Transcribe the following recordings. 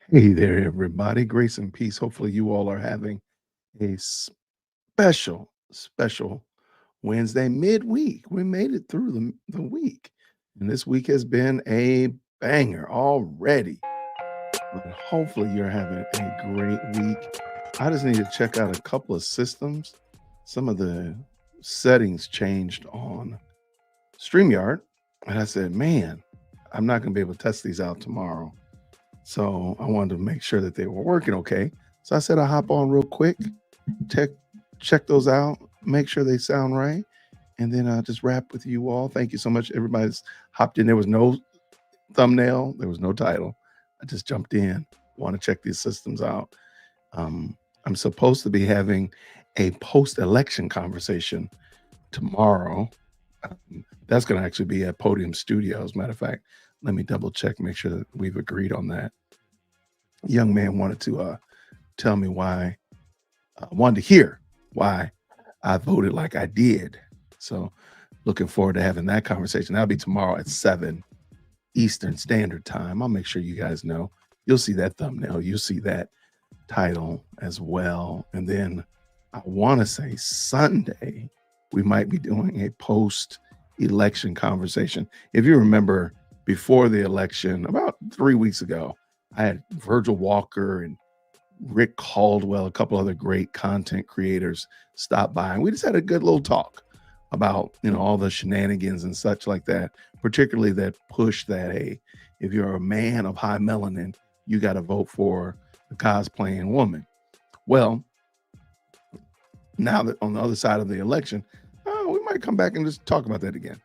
Hey there, everybody. Grace and peace. Hopefully, you all are having a special Wednesday midweek. We made it through the week, and this week has been a banger already. But hopefully, you're having a great week. I just need to check out a couple of systems. Some of the settings changed on StreamYard, and I said, man, I'm not going to be able to test these out tomorrow. So I wanted to make sure that they were working okay. So I said I'll hop on real quick, check check those out, make sure they sound right, and then I'll just wrap with you all. Thank you so much. Everybody's hopped in. There was no thumbnail, there was no title. I just jumped in. Want to check these systems out. I'm supposed to be having a post-election conversation tomorrow. That's going to actually be at Podium Studios. Matter of fact, let me double check, make sure that we've agreed on that. Young man wanted to tell me why, wanted to hear why I voted like I did. So looking forward to having that conversation. That'll be tomorrow at 7 Eastern Standard Time. I'll make sure you guys know. You'll see that thumbnail. You'll see that title as well. And then I want to say Sunday, we might be doing a post-election conversation. If you remember, before the election, about 3 weeks ago, I had Virgil Walker and Rick Caldwell, a couple other great content creators stop by, and we just had a good little talk about all the shenanigans and such like that, particularly that push that, hey, if you're a man of high melanin, you got to vote for the cosplaying woman. Well, now that on the other side of the election, we might come back and just talk about that again.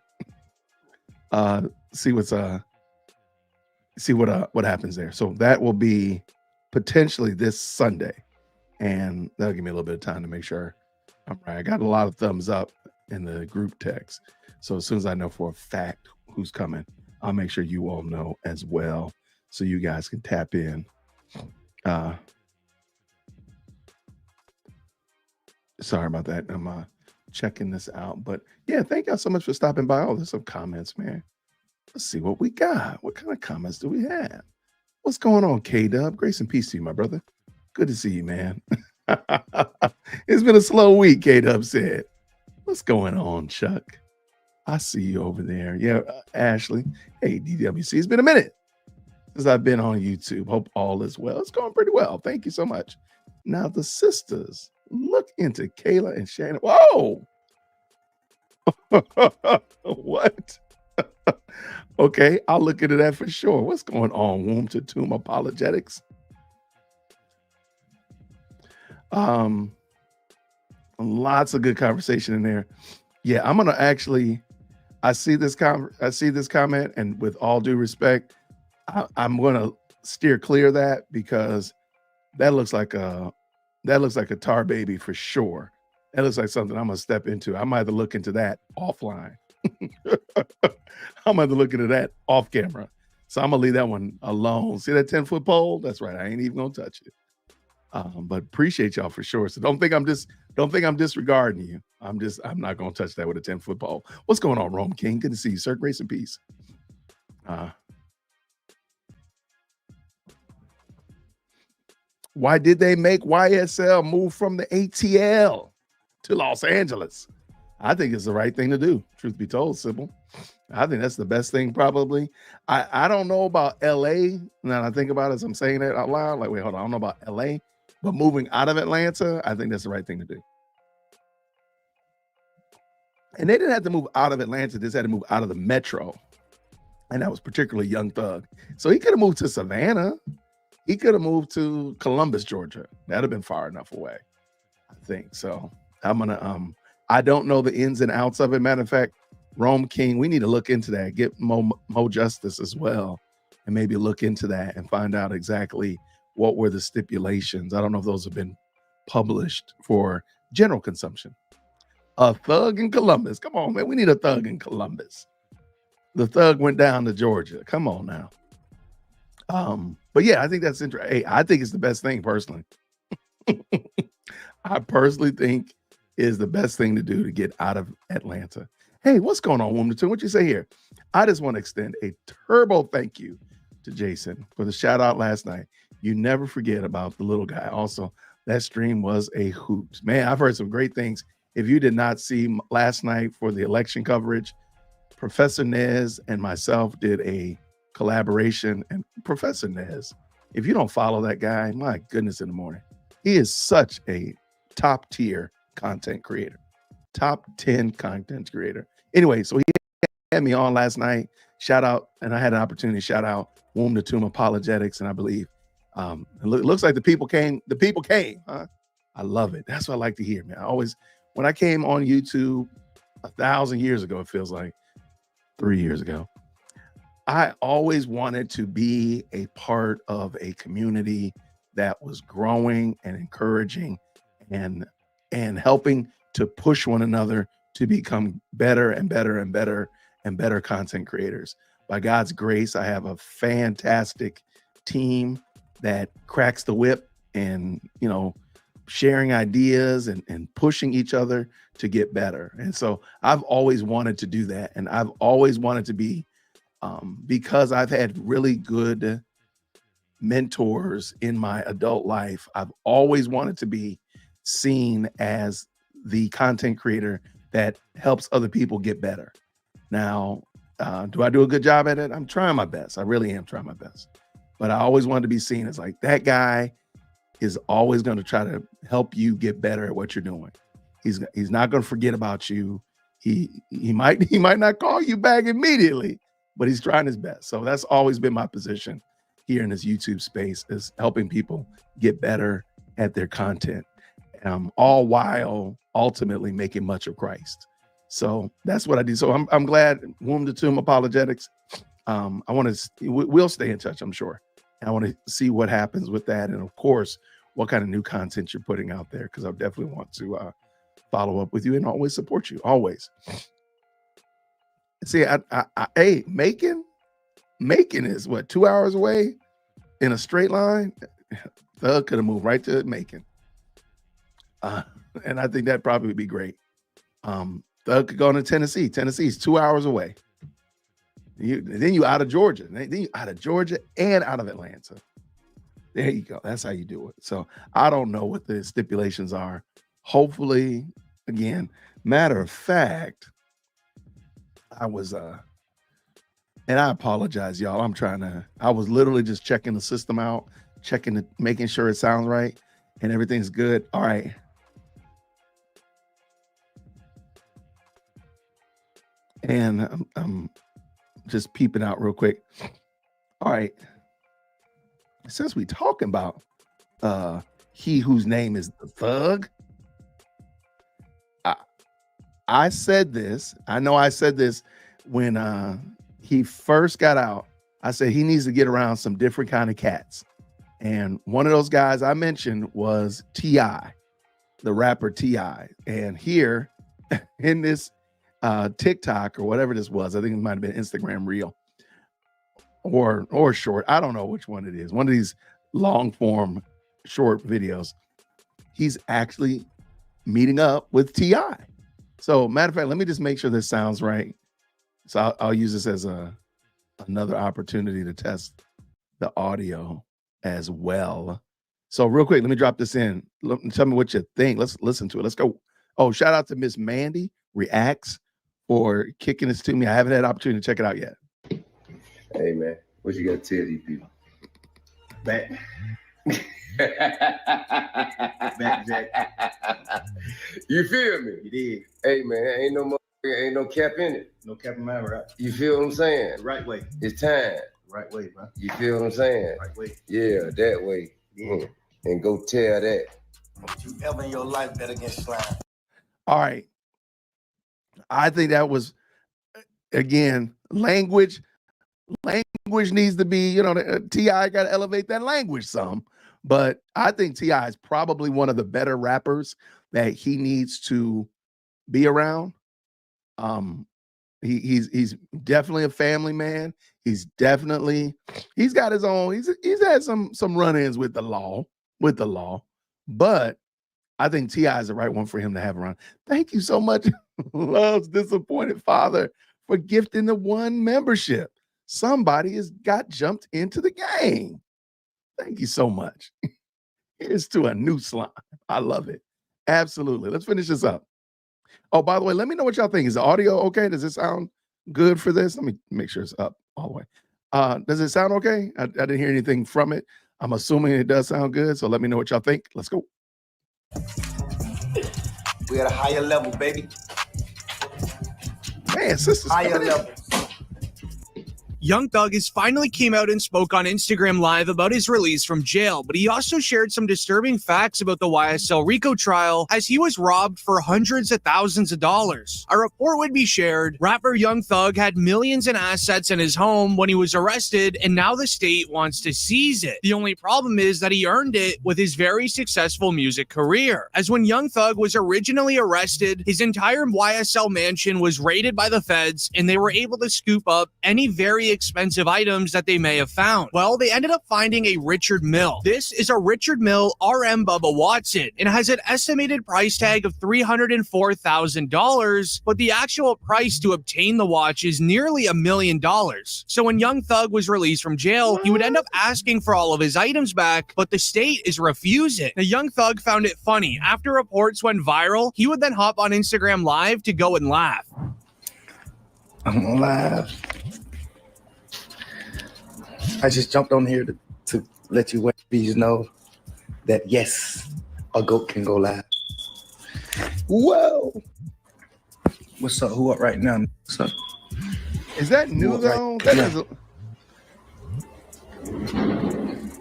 See what happens there. So that will be potentially this Sunday, and that'll give me a little bit of time to make sure I'm right. I got a lot of thumbs up in the group text, so as soon as I know for a fact who's coming, I'll make sure you all know as well, so you guys can tap in. Sorry about that. I'm checking this out, but yeah, thank y'all so much for stopping by. Oh, there's some comments, man. Let's see what we got. What kind of comments do we have? What's going on, K-Dub? Grace and peace to you, my brother. Good to see you, man. It's been a slow week, K-Dub said. What's going on, Chuck? I see you over there. Yeah, Ashley. Hey, DWC. It's been a minute since I've been on YouTube. Hope all is well. It's going pretty well. Thank you so much. Now, the sisters, look into Kayla and Shannon. Whoa! What? Okay, I'll look into that for sure. What's going on, Womb to Tomb Apologetics? Lots of good conversation in there. Yeah, I'm gonna actually. I see this comment, and with all due respect, I'm gonna steer clear of that because that looks like a tar baby for sure. That looks like something I'm gonna step into. I might have to look into that offline. I'm gonna have to look into that off camera. So I'm gonna leave that one alone. See that 10-foot pole? That's right. I ain't even gonna touch it. But appreciate y'all for sure. So don't think I'm disregarding you. I'm not gonna touch that with a 10-foot pole. What's going on, Rome King? Good to see you, sir. Grace and peace. Why did they make YSL move from the ATL to Los Angeles? I think it's the right thing to do. Truth be told, Sybil. I think that's the best thing, probably. I don't know about LA. Now I think about it as I'm saying that out loud. Like, wait, hold on. I don't know about LA, but moving out of Atlanta, I think that's the right thing to do. And they didn't have to move out of Atlanta. They just had to move out of the metro. And that was particularly Young Thug. So he could have moved to Savannah. He could have moved to Columbus, Georgia. That'd have been far enough away, I think. So I'm gonna I don't know the ins and outs of it. Matter of fact, Rome King, we need to look into that. Get Mo Justice as well, and maybe look into that and find out exactly what were the stipulations. I don't know if those have been published for general consumption. A thug in Columbus. Come on, man. We need a thug in Columbus. The thug went down to Georgia. Come on now. But yeah, I think that's interesting. Hey, I think it's the best thing personally. I personally think is the best thing to do to get out of Atlanta. Hey, what's going on, Woman? What you say here? I just want to extend a turbo thank you to Jason for the shout out last night. You never forget about the little guy. Also, that stream was a hoot. Man, I've heard some great things. If you did not see last night for the election coverage, Professor Nez and myself did a collaboration. And Professor Nez, if you don't follow that guy, my goodness in the morning, he is such a top tier content creator, top 10 content creator. Anyway, so he had me on last night. Shout out, and I had an opportunity to shout out Womb to Tomb Apologetics, and I believe it looks like the people came. The people came. Huh? I love it. That's what I like to hear, man. I always, when I came on YouTube 1,000 years ago, it feels like 3 years ago, I always wanted to be a part of a community that was growing and encouraging and helping to push one another to become better and better and better and better content creators. By God's grace, I have a fantastic team that cracks the whip and, you know, sharing ideas and pushing each other to get better. And so I've always wanted to do that. And I've always wanted to be, because I've had really good mentors in my adult life, I've always wanted to be seen as the content creator that helps other people get better. Now, do I do a good job at it? I'm trying my best. I really am trying my best. But I always wanted to be seen as like, that guy is always going to try to help you get better at what you're doing. He's not going to forget about you. He might not call you back immediately, but he's trying his best. So that's always been my position here in this YouTube space, is helping people get better at their content, all while ultimately making much of Christ. So that's what I do. So I'm glad Womb to Tomb Apologetics. We'll stay in touch, I'm sure. And I want to see what happens with that. And of course, what kind of new content you're putting out there, because I definitely want to follow up with you and always support you, always. See, hey, Macon is what, 2 hours away in a straight line? Thug could have moved right to Macon. And I think that probably would be great. Thug could go to Tennessee. Tennessee's 2 hours away. Then you out of Georgia. Then you out of Georgia and out of Atlanta. There you go. That's how you do it. So I don't know what the stipulations are. Hopefully, again, matter of fact, I was and I apologize, y'all. I was literally just checking the system out, making sure it sounds right and everything's good. All right. And I'm just peeping out real quick. All right. Since we talking about he whose name is the Thug, I said this. I know I said this when he first got out. I said he needs to get around some different kind of cats. And one of those guys I mentioned was T.I., the rapper T.I. And here in this TikTok or whatever this was, I think it might have been Instagram Reel or short. I don't know which one it is. One of these long form short videos. He's actually meeting up with T.I. So matter of fact, let me just make sure this sounds right. So I'll use this as another opportunity to test the audio as well. So real quick, let me drop this in. Tell me what you think. Let's listen to it. Let's go. Oh, shout out to Miss Mandy Reacts for kicking this to me. I haven't had an opportunity to check it out yet. Hey man, what you got to tell these people? Back. Back, Jack. You feel me? You did. Hey man, ain't no cap in it. No cap in my right. You feel what I'm saying? The right way. It's time. Right way, bro. You feel what I'm saying? Right way. Yeah, that way. Yeah. And go tell that. Don't you ever in your life bet against slime. All right. I think that was, again, language needs to be, T.I. got to elevate that language some. But I think T.I. is probably one of the better rappers that he needs to be around. He's definitely a family man. He's got his own, he's had some run-ins with the law. But I think T.I. is the right one for him to have around. Thank you so much, Love's Disappointed Father, for gifting the 1 membership. somebody has got jumped into the game. Thank you so much. Here's to a new slime. I love it. Absolutely. Let's finish this up. Oh, by the way, let me know what y'all think. Is the audio okay? Does it sound good for this? Let me make sure it's up all the way. Does it sound okay? I didn't hear anything from it. I'm assuming it does sound good. So let me know what y'all think. Let's go. We're at a higher level, baby. Man, sisters. Higher level. Young Thug has finally came out and spoke on Instagram Live about his release from jail, but he also shared some disturbing facts about the YSL RICO trial as he was robbed for hundreds of thousands of dollars. A report would be shared. Rapper Young Thug had millions in assets in his home when he was arrested, and now the state wants to seize it. The only problem is that he earned it with his very successful music career. As when Young Thug was originally arrested, his entire YSL mansion was raided by the feds, and they were able to scoop up any very expensive items that they may have found. Well, they ended up finding a Richard Mille. This is a Richard Mille RM Bubba Watson and has an estimated price tag of $304,000, but the actual price to obtain the watch is nearly $1 million. So when Young Thug was released from jail, he would end up asking for all of his items back, but the state is refusing. The Young Thug found it funny. After reports went viral, he would then hop on Instagram Live to go and laugh. I'm on live. I just jumped on here to let you ladies know that yes, a goat can go live. Whoa! What's up? Who up right now? What's up? Is that new though? Right. That is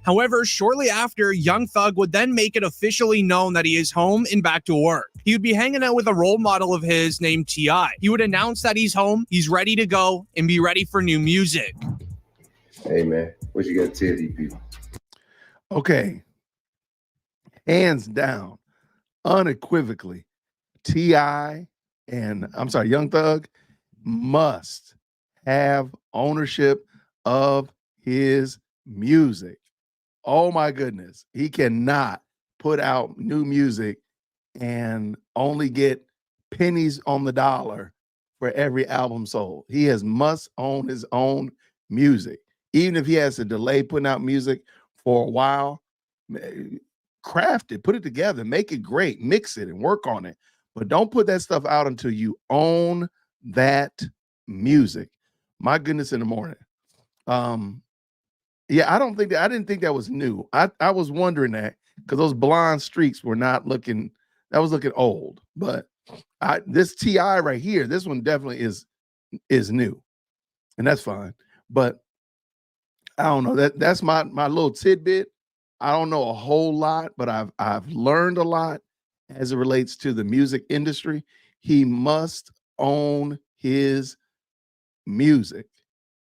However, shortly after, Young Thug would then make it officially known that he is home and back to work. He would be hanging out with a role model of his named T.I. He would announce that he's home, he's ready to go, and be ready for new music. Hey, man, what you got to tell these people? okay. Hands down, unequivocally, T.I. and Young Thug must have ownership of his music. Oh my goodness. He cannot put out new music and only get pennies on the dollar for every album sold. He must own his own music. Even if he has to delay putting out music for a while, craft it, put it together, make it great, mix it and work on it. But don't put that stuff out until you own that music. My goodness, in the morning. Yeah, I didn't think that was new. I was wondering that because those blonde streaks were not looking, that was looking old. But this T.I. right here, this one definitely is new. And that's fine. But I don't know. That's my little tidbit. I don't know a whole lot, but I've learned a lot as it relates to the music industry. He must own his music,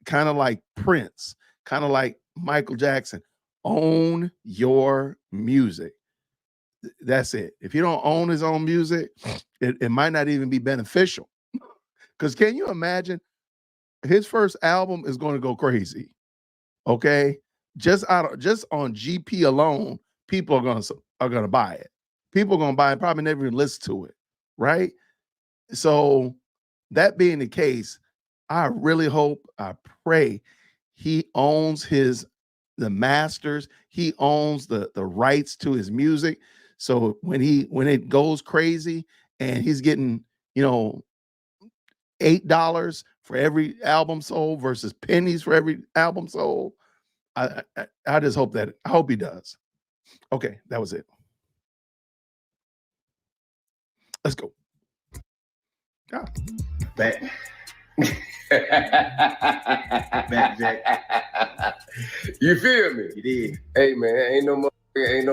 kind of like Prince, kind of like Michael Jackson. Own your music. That's it. If you don't own his own music, it might not even be beneficial. Because can you imagine? His first album is going to go crazy. Okay, just on GP alone, people are gonna buy it. People are gonna buy it, probably never even listen to it, right? So that being the case, I really hope, I pray he owns the masters. He owns the rights to his music. So when it goes crazy and he's getting, $8 for every album sold versus pennies for every album sold, I just hope I hope he does. Okay, that was it. Let's go. God. Back. Back, Jack. You feel me? You did. Hey, man, ain't no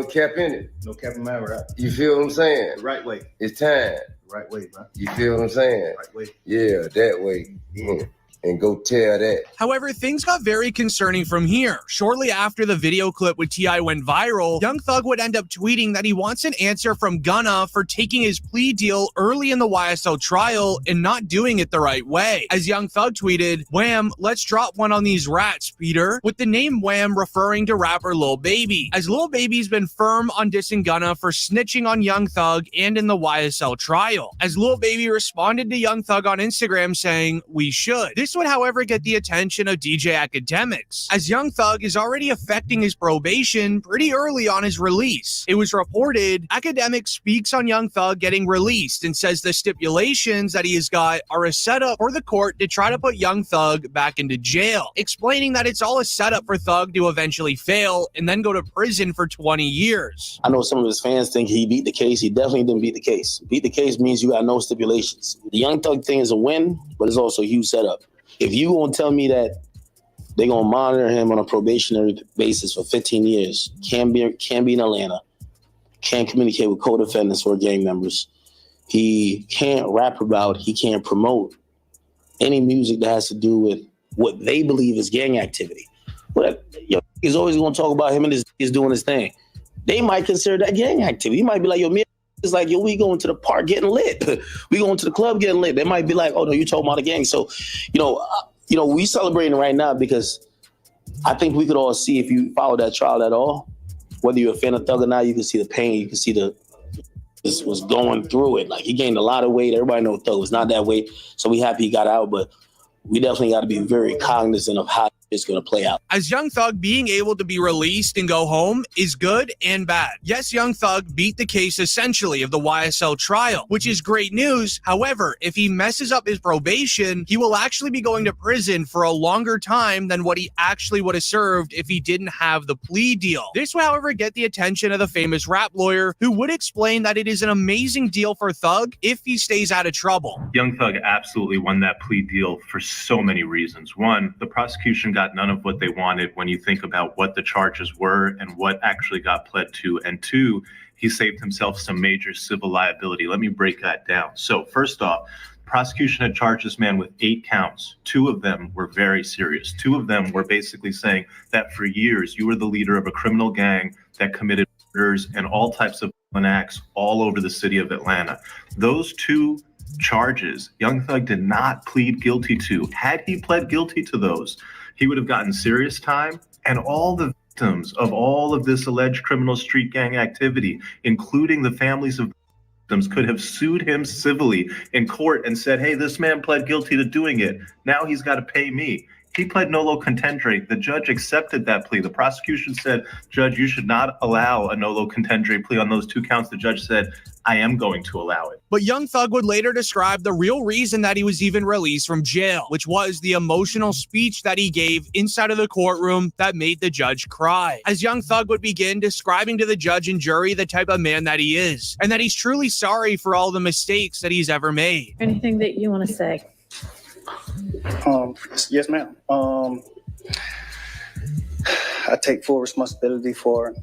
cap in it. No cap in my right. You feel what I'm saying? The right way. It's time. Right way, bro. You feel what I'm saying? Right way. Yeah, that way. Yeah. And go tell that. However, things got very concerning from here. Shortly after the video clip with T.I. went viral, Young Thug would end up tweeting that he wants an answer from Gunna for taking his plea deal early in the YSL trial and not doing it the right way. As Young Thug tweeted, "Wham, let's drop one on these rats, Peter," with the name Wham referring to rapper Lil Baby, as Lil Baby's been firm on dissing Gunna for snitching on Young Thug and in the YSL trial. As Lil Baby responded to Young Thug on Instagram saying, "We should." This This would, however, get the attention of DJ Academics, as Young Thug is already affecting his probation pretty early on his release. It was reported Academics speaks on Young Thug getting released and says the stipulations that he has got are a setup for the court to try to put Young Thug back into jail, explaining that it's all a setup for Thug to eventually fail and then go to prison for 20 years. I know some of his fans think he beat the case. He definitely didn't beat the case. Beat the case means you got no stipulations. The Young Thug thing is a win, but it's also a huge setup. If you gonna tell me that they're gonna monitor him on a probationary basis for 15 years, can't be in Atlanta, can't communicate with co-defendants or gang members, he can't rap about, he can't promote any music that has to do with what they believe is gang activity. But he's always gonna talk about him and is doing his thing. They might consider that gang activity. He might be like, yo, me, it's like, yo, we going to the park getting lit. We going to the club getting lit. They might be like, oh no, you talking about a gang. So, we celebrating right now because I think we could all see, if you follow that trial at all, whether you're a fan of Thug or not, you can see the pain, you can see this was going through it. Like, he gained a lot of weight. Everybody knows Thug was not that weight. So we happy he got out, but we definitely got to be very cognizant of how it's going to play out. As Young Thug being able to be released and go home is good and bad. Yes, Young Thug beat the case essentially of the YSL trial, which is great news. However, if he messes up his probation, he will actually be going to prison for a longer time than what he actually would have served if he didn't have the plea deal. This will, however, get the attention of the famous rap lawyer, who would explain that it is an amazing deal for Thug if he stays out of trouble. Young Thug absolutely won that plea deal for so many reasons. One, the prosecution got none of what they wanted when you think about what the charges were and what actually got pled to. And two, he saved himself some major civil liability. Let me break that down. So first off, prosecution had charged this man with 8 counts. 2 of them were very serious. 2 of them were basically saying that for years you were the leader of a criminal gang that committed murders and all types of acts all over the city of Atlanta. Those 2 charges Young Thug did not plead guilty to. Had he pled guilty to those, he would have gotten serious time, and all the victims of all of this alleged criminal street gang activity, including the families of victims, could have sued him civilly in court and said, hey, this man pled guilty to doing it. Now he's got to pay me. He pled nolo contendere. The judge accepted that plea. The prosecution said, Judge, you should not allow a nolo contendere plea on those 2 counts. The judge said, I am going to allow it. But Young Thug would later describe the real reason that he was even released from jail, which was the emotional speech that he gave inside of the courtroom that made the judge cry. As Young Thug would begin describing to the judge and jury the type of man that he is, and that he's truly sorry for all the mistakes that he's ever made. Anything that you want to say? Yes, ma'am. I take full responsibility for,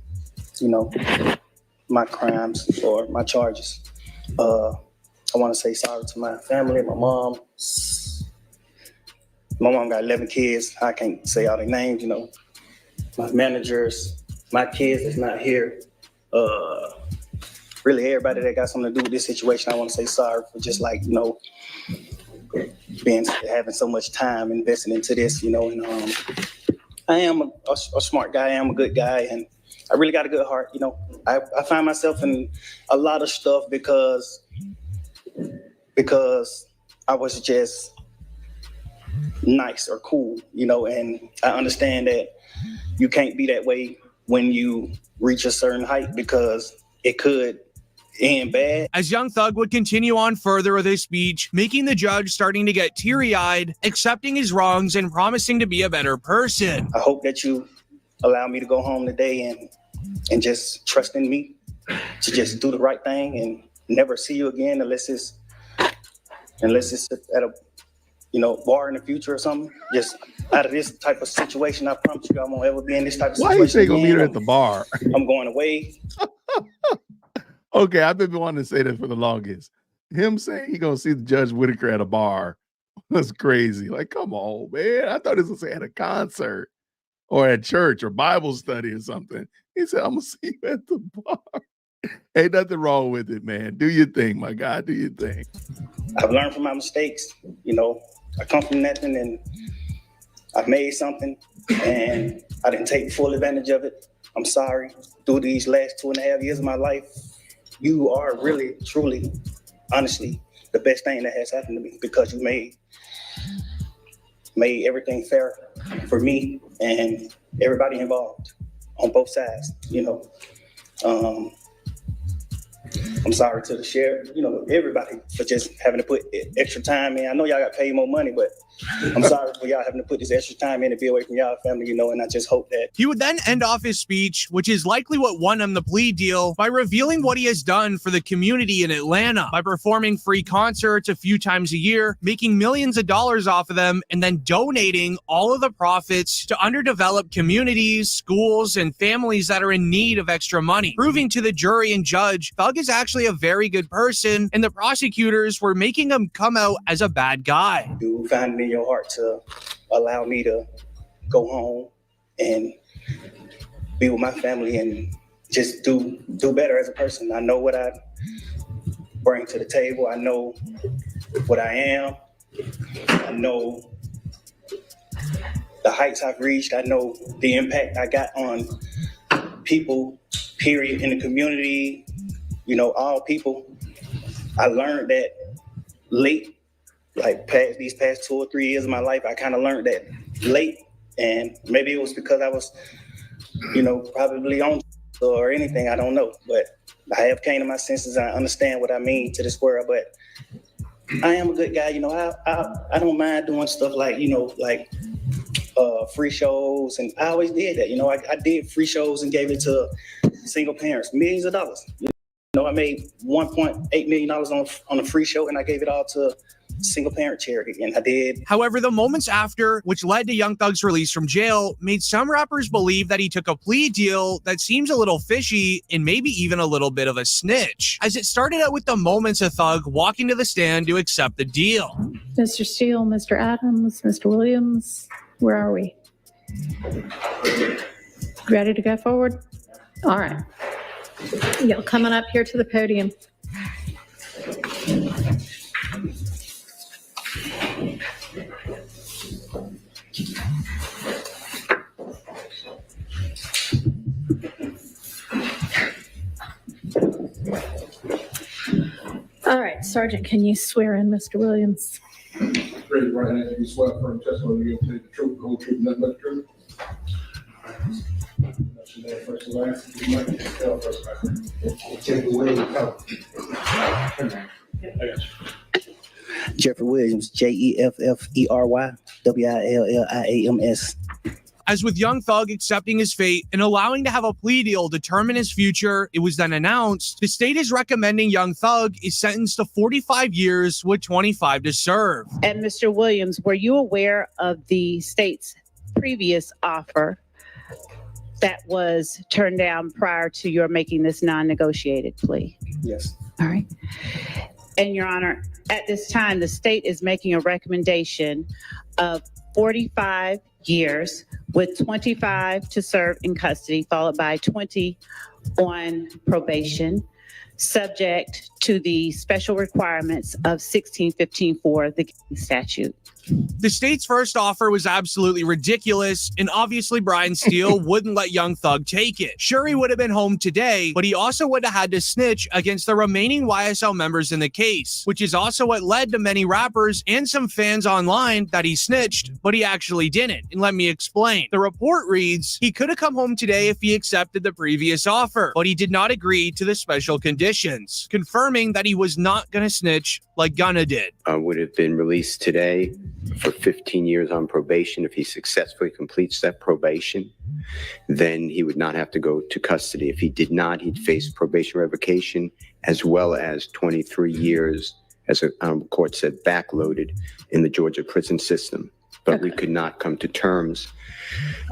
my crimes or my charges. I want to say sorry to my family, my mom. My mom got 11 kids. I can't say all their names, my managers, my kids that's not here. Really everybody that got something to do with this situation, I want to say sorry for just having so much time invested into this, and I am a smart guy, I am a good guy, and I really got a good heart, I find myself in a lot of stuff because I was just nice or cool, and I understand that you can't be that way when you reach a certain height because it could end bad. As Young Thug would continue on further with his speech, making the judge starting to get teary-eyed, accepting his wrongs and promising to be a better person. I hope that you allow me to go home today and just trust in me to just do the right thing and never see you again unless it's at a bar in the future or something. Just out of this type of situation, I promise you I won't ever be in this type of situation. Why you say gonna meet her at the bar? I'm going away. Okay, I've been wanting to say that for the longest. Him saying he gonna see the Judge Whitaker at a bar, that's crazy. Like, come on, man. I thought he was gonna say at a concert or at church or Bible study or something. He said, I'm gonna see you at the bar. Ain't nothing wrong with it, man. Do your thing, my guy. Do your thing. I've learned from my mistakes. I come from nothing and I've made something and I didn't take full advantage of it. I'm sorry. Through these last 2.5 years of my life, you are really, truly, honestly, the best thing that has happened to me because you made made everything fair for me and everybody involved on both sides, you know. I'm sorry to the sheriff, you know, everybody for just having to put extra time in. I know y'all got paid more money, but I'm sorry for y'all having to put this extra time in to be away from y'all family, you know, and I just hope that. He would then end off his speech, which is likely what won him the plea deal, by revealing what he has done for the community in Atlanta by performing free concerts a few times a year, making millions of dollars off of them, and then donating all of the profits to underdeveloped communities, schools, and families that are in need of extra money, proving to the jury and judge Thug is actually a very good person, and the prosecutors were making him come out as a bad guy. You find it in your heart to allow me to go home and be with my family and just do better as a person. I know what I bring to the table. I know what I am. I know the heights I've reached. I know the impact I got on people, period, in the community, you know, all people. I learned that late, like these past 2 or 3 years of my life, I kind of learned that late. And maybe it was because I was, you know, probably on or anything, I don't know. But I have came to my senses and I understand what I mean to this world. But I am a good guy, you know, I don't mind doing stuff like, you know, like free shows. And I always did that, you know, I did free shows and gave it to single parents, millions of dollars. You know, I made $1.8 million on a free show and I gave it all to single parent charity, and I did. However, the moments after, which led to Young Thug's release from jail, made some rappers believe that he took a plea deal that seems a little fishy and maybe even a little bit of a snitch, as it started out with the moments of Thug walking to the stand to accept the deal. Mr. Steele, Mr. Adams, Mr. Williams, where are we? Ready to go forward? All right. Y'all coming up here to the podium. All right, Sergeant, can you swear in Mr. Williams? Raise your right hand if you swear firm testimony you're going to tell the truth, the whole truth, nothing but the truth. That's your name, first and last. You might tell first and last. Jeffrey Williams. Jeffrey Williams, JEFFERY, WILLIAMS. As with Young Thug accepting his fate and allowing to have a plea deal determine his future, it was then announced the state is recommending Young Thug is sentenced to 45 years with 25 to serve. And Mr. Williams, were you aware of the state's previous offer that was turned down prior to your making this non-negotiated plea? Yes. All right. And Your Honor, at this time, the state is making a recommendation of 45 years with 25 to serve in custody, followed by 20 on probation, subject to the special requirements of 1615 the gang statute. The state's first offer was absolutely ridiculous, and obviously Brian Steele wouldn't let Young Thug take it. Sure, he would have been home today, but he also would have had to snitch against the remaining YSL members in the case, which is also what led to many rappers and some fans online that he snitched, but he actually didn't. And let me explain. The report reads, he could have come home today if he accepted the previous offer, but he did not agree to the special conditions, confirming that he was not going to snitch like Gunna did. Would have been released today for 15 years on probation. If he successfully completes that probation, then he would not have to go to custody. If he did not, he'd face probation revocation as well as 23 years, as a court said, backloaded in the Georgia prison system. But we could not come to terms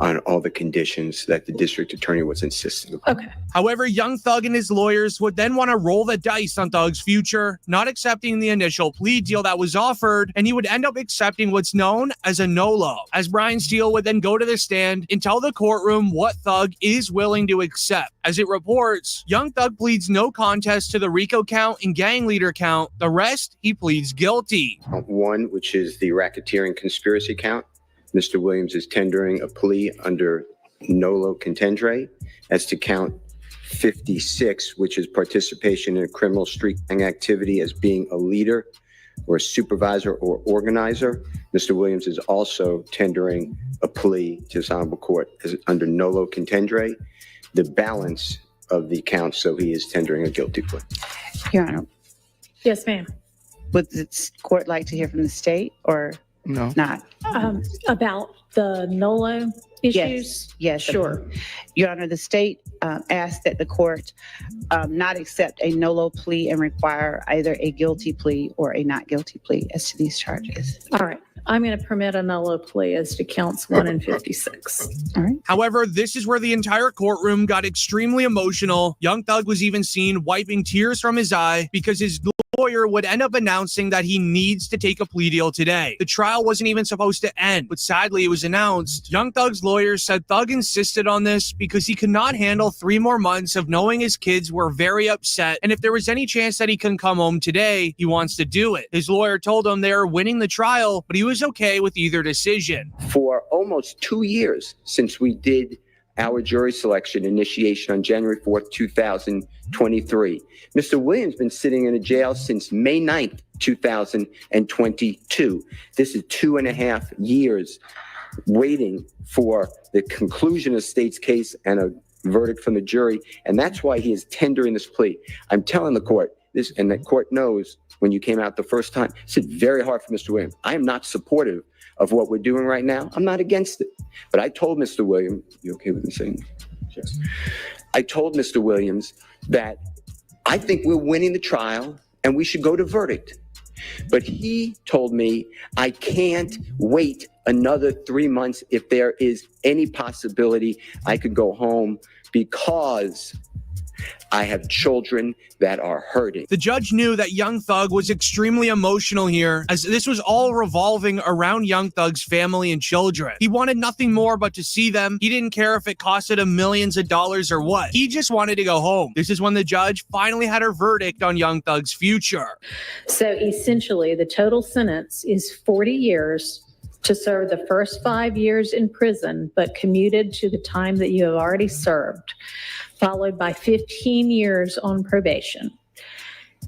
on all the conditions that the district attorney was insisting upon. Okay. However, Young Thug and his lawyers would then want to roll the dice on Thug's future, not accepting the initial plea deal that was offered, and he would end up accepting what's known as a NOLO, as Brian Steele would then go to the stand and tell the courtroom what Thug is willing to accept. As it reports, Young Thug pleads no contest to the RICO count and gang leader count. The rest, he pleads guilty. Count one, which is the racketeering conspiracy count, Mr. Williams is tendering a plea under nolo contendere. As to count 56, which is participation in a criminal street gang activity as being a leader or a supervisor or organizer. Mr. Williams is also tendering a plea to this honorable court as under nolo contendere, the balance of the counts, so he is tendering a guilty plea. Your Honor, Yes, ma'am. would the court like to hear from the state or No. not? About the NOLO issues? Yes. Sure. Your Honor, the state asked that the court not accept a NOLO plea and require either a guilty plea or a not guilty plea as to these charges. All right. I'm going to permit a NOLO plea as to counts 1 and 56. All right. However, this is where the entire courtroom got extremely emotional. Young Thug was even seen wiping tears from his eye because his lawyer would end up announcing that he needs to take a plea deal today. The trial wasn't even supposed to end, but sadly it was announced. Young Thug's lawyer said Thug insisted on this because he could not handle 3 more months of knowing his kids were very upset, and if there was any chance that he couldn't come home today, he wants to do it. His lawyer told him they were winning the trial, but he was okay with either decision. For almost 2 years since we did our jury selection initiation on January 4th, 2023. Mr. Williams been sitting in a jail since May 9th, 2022. This is 2.5 years waiting for the conclusion of the state's case and a verdict from the jury, and that's why he is tendering this plea. I'm telling the court this, and the court knows when you came out the first time, it's very hard for Mr. Williams. I am not supportive of what we're doing right now. I'm not against it. But I told Mr. Williams, you okay with me saying? Yes. I told Mr. Williams that I think we're winning the trial and we should go to verdict. But he told me I can't wait another 3 months if there is any possibility I could go home because I have children that are hurting. The judge knew that Young Thug was extremely emotional here, as this was all revolving around Young Thug's family and children. He wanted nothing more but to see them. He didn't care if it costed him millions of dollars or what. He just wanted to go home. This is when the judge finally had her verdict on Young Thug's future. So essentially, the total sentence is 40 years to serve the first 5 years in prison, but commuted to the time that you have already served, followed by 15 years on probation,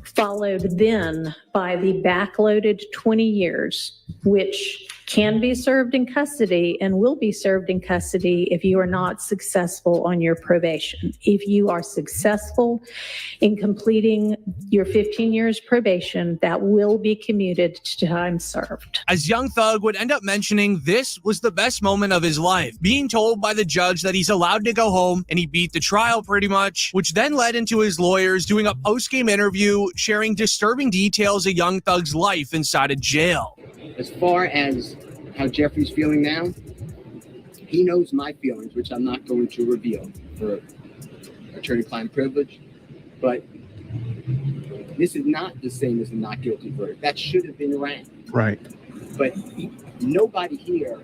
followed then by the backloaded 20 years, which can be served in custody and will be served in custody if you are not successful on your probation. If you are successful in completing your 15 years probation, that will be commuted to time served. As Young Thug would end up mentioning, this was the best moment of his life, being told by the judge that he's allowed to go home, and he beat the trial pretty much, which then led into his lawyers doing a post-game interview sharing disturbing details of Young Thug's life inside of jail. As far as how Jeffrey's feeling now, he knows my feelings, which I'm not going to reveal for attorney-client privilege, but this is not the same as a not guilty verdict. That should have been ran. Right. But nobody here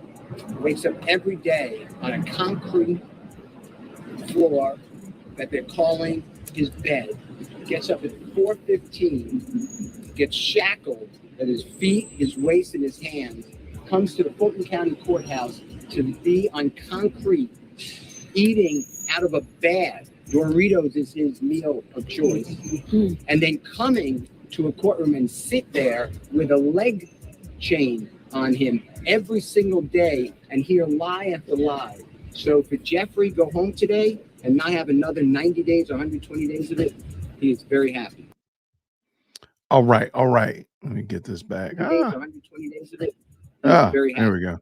wakes up every day on a concrete floor that they're calling his bed, gets up at 4:15, gets shackled at his feet, his waist, and his hands, comes to the Fulton County Courthouse to be on concrete, eating out of a bag. Doritos is his meal of choice. And then coming to a courtroom and sit there with a leg chain on him every single day and hear lie after lie. So for Jeffrey, go home today and not have another 90 days or 120 days of it, he is very happy. All right. All right. Let me get this back. 120 days of it, very happy. There we go.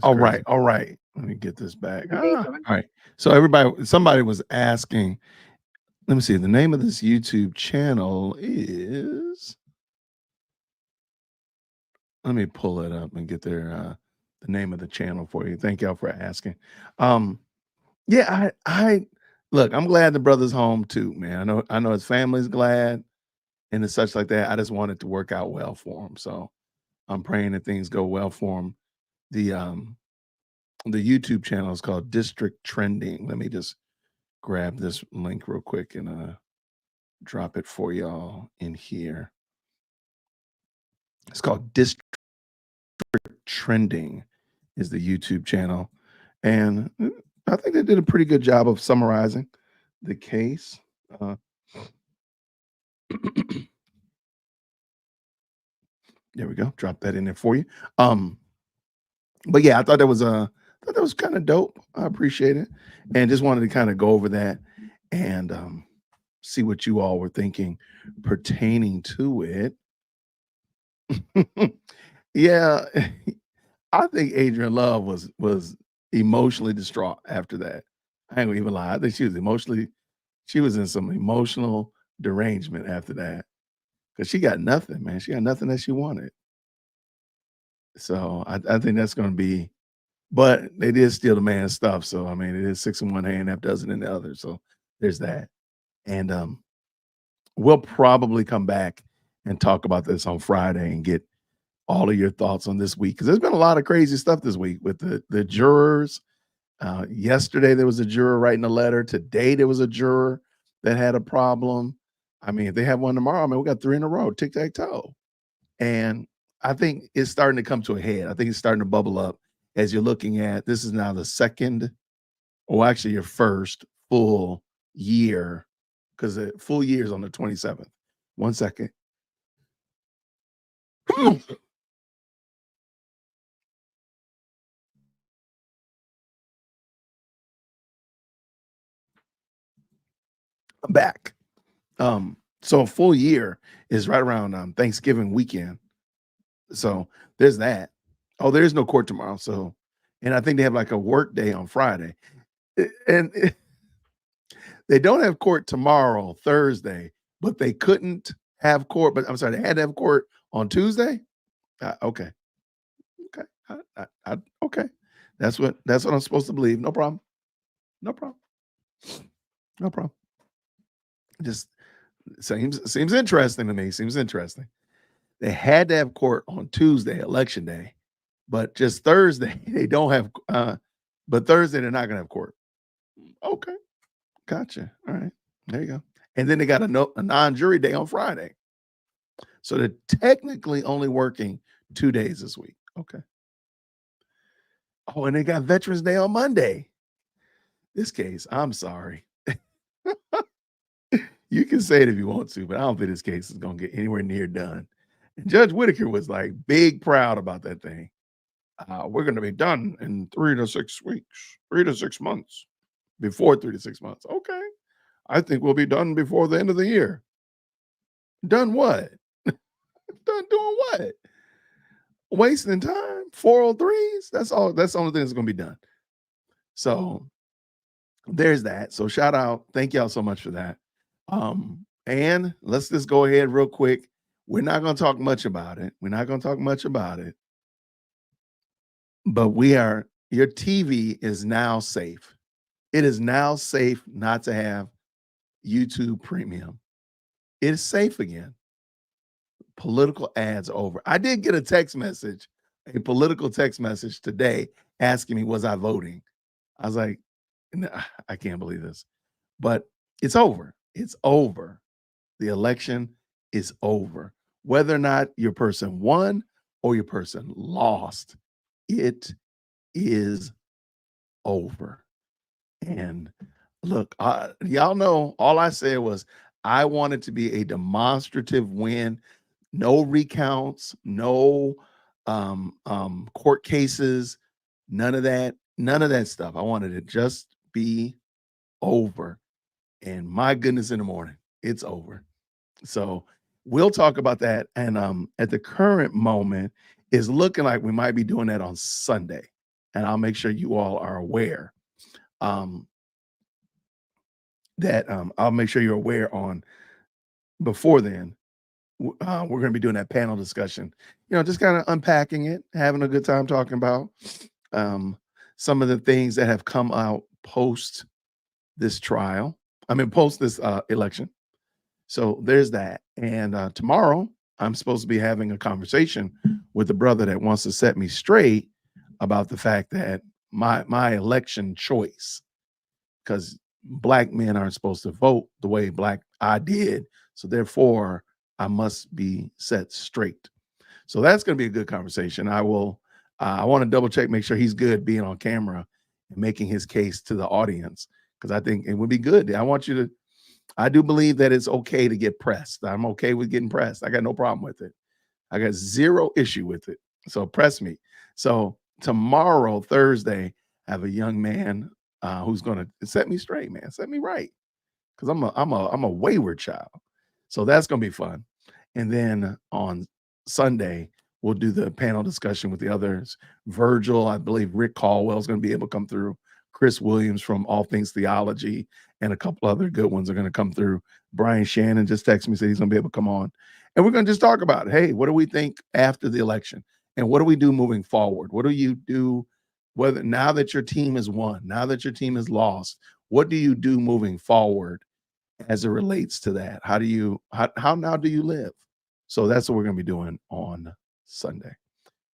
All right. All right. Let me get this back. All right. So somebody was asking, let me see. The name of this YouTube channel is, let me pull it up and get the name of the channel for you. Thank y'all for asking. Yeah, I look, I'm glad the brother's home too, man. I know his family's glad and it's such like that. I just want it to work out well for him. So I'm praying that things go well for him. The YouTube channel is called District Trending. Let me just grab this link real quick and drop it for y'all in here. It's called District Trending is the YouTube channel. And I think they did a pretty good job of summarizing the case. There we go. Drop that in there for you. But yeah, I thought that was kind of dope. I appreciate it, and just wanted to kind of go over that and see what you all were thinking pertaining to it. Yeah, I think Adrian Love was emotionally distraught after that. I ain't gonna even lie. I think she was in some emotional derangement after that because she got nothing, man. She got nothing that she wanted. So I think that's gonna be, but they did steal the man's stuff. So I mean, it is 6 in one hand, half dozen in the other. So there's that. And we'll probably come back and talk about this on Friday and get all of your thoughts on this week because there's been a lot of crazy stuff this week with the jurors. Yesterday there was a juror writing a letter. Today there was a juror that had a problem. I mean, if they have one tomorrow, I mean, we got 3 in a row, tic-tac-toe. And I think it's starting to come to a head. I think it's starting to bubble up as you're looking at this is now the second, or actually your first full year, because the full year is on the 27th. 1 second. I'm back. So a full year is right around Thanksgiving weekend. So there's that. Oh, there's no court tomorrow. So, and I think they have like a work day on Friday. And they don't have court tomorrow, Thursday, but they couldn't have court. But I'm sorry, they had to have court on Tuesday. Okay. Okay. That's what I'm supposed to believe. No problem. No problem. No problem. Just seems interesting to me. Seems interesting. They had to have court on Tuesday, election day, but just Thursday they don't have. But Thursday they're not gonna have court. Okay, gotcha. All right, there you go. And then they got a non-jury day on Friday, so they're technically only working 2 days this week. Okay. Oh, and they got Veterans Day on Monday. This case, I'm sorry. You can say it if you want to, but I don't think this case is going to get anywhere near done. And Judge Whitaker was like big proud about that thing. We're going to be done in 3 to 6 weeks, 3 to 6 months, before 3 to 6 months. Okay. I think we'll be done before the end of the year. Done what? Done doing what? Wasting time? 403s? That's all. That's the only thing that's going to be done. So there's that. So shout out. Thank y'all so much for that. And let's just go ahead real quick. We're not going to talk much about it. But your TV is now safe. It is now safe not to have YouTube Premium. It is safe again. Political ads over. I did get a political text message today asking me, was I voting? I was like, no, I can't believe this. But it's over. It's over. The election is over. Whether or not your person won or your person lost, it is over. And look, y'all know all I said was I wanted to be a demonstrative win. No recounts, no court cases, none of that stuff. I wanted it to just be over. And my goodness, in the morning, it's over. So we'll talk about that. And at the current moment, it's looking like we might be doing that on Sunday. And I'll make sure you all are aware that I'll make sure you're aware on before then. We're going to be doing that panel discussion, just kind of unpacking it, having a good time talking about some of the things that have come out post this trial. Post this election. So there's that. And tomorrow I'm supposed to be having a conversation with a brother that wants to set me straight about the fact that my election choice, because Black men aren't supposed to vote the way I did. So therefore I must be set straight. So that's going to be a good conversation. I want to double check, make sure he's good being on camera and making his case to the audience, because I think it would be good. I do believe that it's okay to get pressed. I'm okay with getting pressed. I got no problem with it. I got zero issue with it. So press me. So tomorrow, Thursday, I have a young man who's going to set me straight, man, set me right, because I'm a wayward child. So that's going to be fun. And then on Sunday, we'll do the panel discussion with the others. Virgil, I believe Rick Caldwell is going to be able to come through. Chris Williams from All Things Theology, and a couple other good ones are going to come through. Brian Shannon just texted me, said he's going to be able to come on. And we're going to just talk about, hey, what do we think after the election? And what do we do moving forward? What do you do whether now that your team has won, now that your team has lost? What do you do moving forward as it relates to that? How now do you live? So that's what we're going to be doing on Sunday.